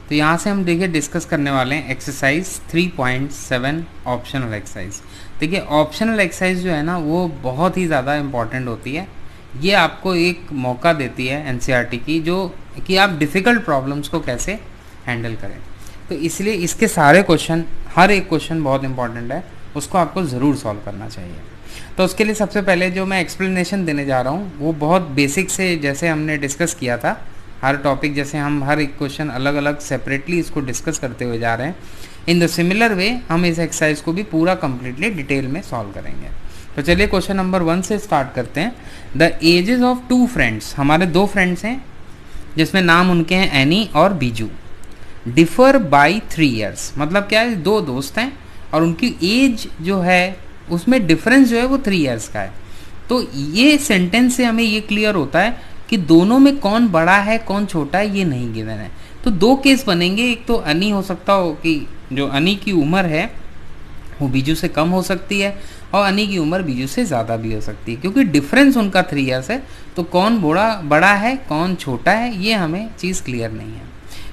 तो यहाँ से हम देखिए डिस्कस करने वाले हैं एक्सरसाइज 3.7 ऑप्शनल एक्सरसाइज। देखिए ऑप्शनल एक्सरसाइज जो है ना वो बहुत ही ज़्यादा इम्पॉर्टेंट होती है। ये आपको एक मौका देती है एनसीईआरटी की जो कि आप डिफ़िकल्ट प्रॉब्लम्स को कैसे हैंडल करें। तो इसलिए इसके सारे क्वेश्चन, हर एक क्वेश्चन बहुत इंपॉर्टेंट है, उसको आपको ज़रूर सॉल्व करना चाहिए। तो उसके लिए सबसे पहले जो मैं एक्सप्लेनेशन देने जा रहा हूँ वो बहुत बेसिक से, जैसे हमने डिस्कस किया था हर टॉपिक, जैसे हम हर एक क्वेश्चन अलग अलग सेपरेटली इसको डिस्कस करते हुए जा रहे हैं, इन द सिमिलर वे हम इस एक्सरसाइज को भी पूरा कंप्लीटली डिटेल में सॉल्व करेंगे। तो चलिए क्वेश्चन नंबर 1 से स्टार्ट करते हैं। द एजेस ऑफ 2 फ्रेंड्स, हमारे 2 फ्रेंड्स हैं जिसमें नाम उनके हैं एनी और बीजू, डिफर बाई 3 ईयर्स। मतलब क्या है, 2 दोस्त हैं और उनकी एज जो है उसमें डिफरेंस जो है वो 3 ईयर्स का है। तो ये सेंटेंस से हमें ये क्लियर होता है कि दोनों में कौन बड़ा है कौन छोटा है ये नहीं गिवन है। तो 2 केस बनेंगे, एक तो अनी हो सकता हो कि जो अनी की उम्र है वो बीजू से कम हो सकती है और अनी की उम्र बीजू से ज़्यादा भी हो सकती है, क्योंकि डिफरेंस उनका 3 ईयर्स है। तो कौन बड़ा है कौन छोटा है ये हमें चीज़ क्लियर नहीं है।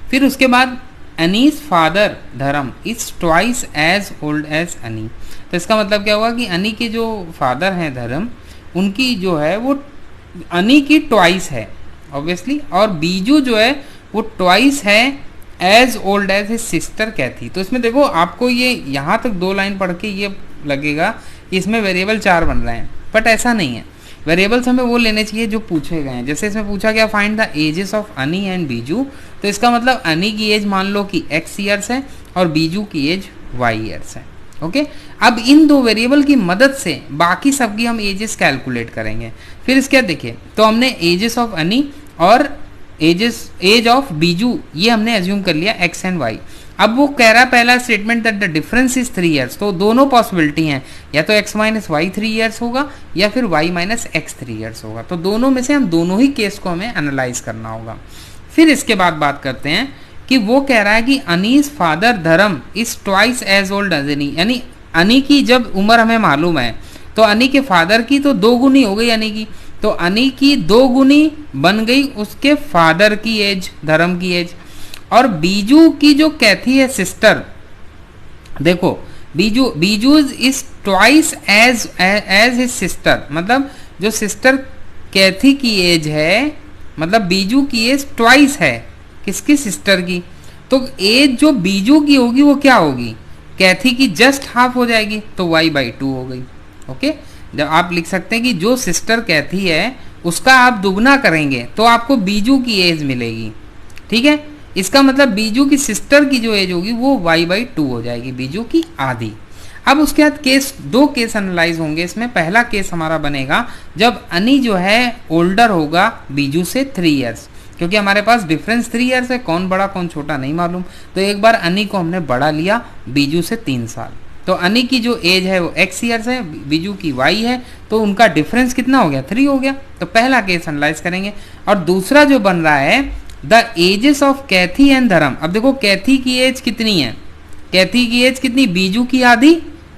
फिर उसके बाद Annie's father Dharm is twice as old as Annie. तो इसका मतलब क्या हुआ कि अनी के जो फादर हैं धर्म, उनकी जो है वो अनी की ट्वाइस है ऑब्वियसली, और बीजू जो है वो ट्वाइस है as old as his sister Kathy. तो इसमें देखो आपको ये यहाँ तक 2 लाइन पढ़ के ये लगेगा कि इसमें वेरिएबल 4 बन रहे हैं, बट ऐसा नहीं है। वेरिएबल्स हमें वो लेने चाहिए जो पूछे गए हैं। जैसे इसमें पूछा गया फाइंड द एजेस ऑफ अनी एंड बीजू, तो इसका मतलब अनी की एज मान लो कि x ईयर्स है और बीजू की एज y ईयर्स है। ओके, अब इन 2 वेरिएबल की मदद से बाकी सबकी हम एजेस कैलकुलेट करेंगे। फिर इसके देखिए, तो हमने एजेस ऑफ अनी और एज ऑफ बीजू ये हमने एज्यूम कर लिया x एंड y। अब वो कह रहा है पहला statement that the difference is 3 years, तो दोनों पॉसिबिलिटी हैं, या तो x माइनस वाई 3 ईयर्स होगा या फिर y माइनस एक्स 3 ईयर्स होगा। तो दोनों में से हम दोनों ही केस को हमें एनालाइज करना होगा। फिर इसके बाद बात करते हैं कि वो कह रहा है कि Annie's father Dharm is twice as old as Annie, यानी अनी की जब उम्र हमें मालूम है तो अनी के फादर की तो 2 गुनी हो गई अनी की, तो अनी की 2 गुनी बन गई उसके फादर की एज, धर्म की एज। और बीजू की जो कैथी है सिस्टर, देखो Biju is twice as his sister, मतलब जो सिस्टर कैथी की एज है, मतलब बीजू की एज ट्वाइस है किसकी, सिस्टर की। तो एज जो बीजू की होगी वो क्या होगी, कैथी की जस्ट हाफ हो जाएगी, तो y/2 हो गई। ओके, जब आप लिख सकते हैं कि जो सिस्टर कैथी है उसका आप दुगना करेंगे तो आपको बीजू की एज मिलेगी। ठीक है, इसका मतलब बीजू की सिस्टर की जो एज होगी वो y/2 हो जाएगी, बीजू की आधी। अब उसके बाद 2 केस एनालाइज होंगे इसमें। पहला केस हमारा बनेगा जब अनी जो है ओल्डर होगा बीजू से 3 ईयर्स, क्योंकि हमारे पास डिफरेंस 3 ईयर्स है, कौन बड़ा कौन छोटा नहीं मालूम। तो एक बार अनी को हमने बड़ा लिया बीजू से 3 साल, तो अनी की जो एज है वो x ईयर्स है, बीजू की y है, तो उनका डिफरेंस कितना हो गया, 3 हो गया। तो पहला केस एनालाइज करेंगे। और दूसरा जो बन रहा है the ages of Kathy and Dharm. अब देखो कैथी की एज कितनी है, कैथी की एज कितनी, बीजू की आधी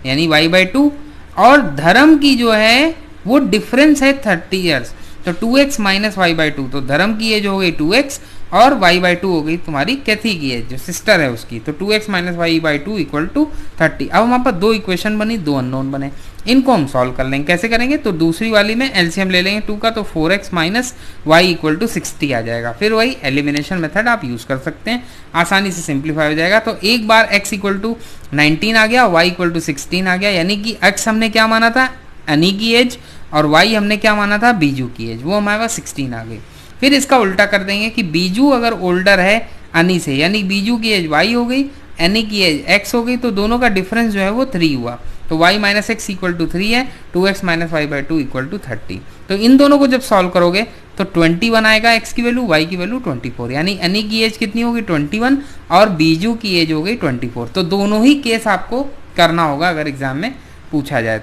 यानी y/2, और धर्म की जो है वो डिफरेंस है 30 ईयर्स, तो 2x माइनस y/2, तो धर्म की एज हो गई 2x और y/2 हो गई तुम्हारी कैथी की एज जो सिस्टर है उसकी, तो 2x minus y/2 equal to 30। अब हमारे पास 2 इक्वेशन बनी, 2 अननोन बने, इनको हम सॉल्व कर लेंगे। कैसे करेंगे, तो दूसरी वाली में एलसीएम ले लेंगे 2 का, तो 4x minus Y equal to 60 आ जाएगा। फिर वही एलिमिनेशन मेथड आप यूज़ कर सकते हैं, आसानी से सिंप्लीफाई हो जाएगा। तो एक बार x इक्वल टू 19 आ गया, y इक्वल टू 16 आ गया, यानी कि x हमने क्या माना था, अनी की एज, और y हमने क्या माना था, बीजू की एज, वो हमारे पास 16 आ गई। फिर इसका उल्टा कर देंगे कि बीजू अगर ओल्डर है अनी से, यानी बीजू की एज y हो गई, अनी की एज x हो गई, तो दोनों का डिफरेंस जो है वो 3 हुआ, तो y minus X equal to 3 है, 2x minus y/2 equal to 30। तो इन दोनों को जब सॉल्व करोगे तो 21 आएगा x की वैल्यू, y की वैल्यू 24, यानी अनी की एज कितनी होगी 21 और बीजू की एज हो गई 24। तो दोनों ही केस आपको करना होगा अगर एग्जाम में पूछा जाए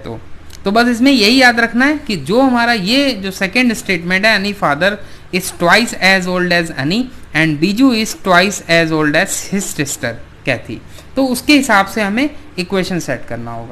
तो बस इसमें यही याद रखना है कि जो हमारा ये जो सेकेंड स्टेटमेंट है, Annie father is twice as old as Annie and Biju is twice as old as his sister Kathy, तो उसके हिसाब से हमें इक्वेशन सेट करना होगा।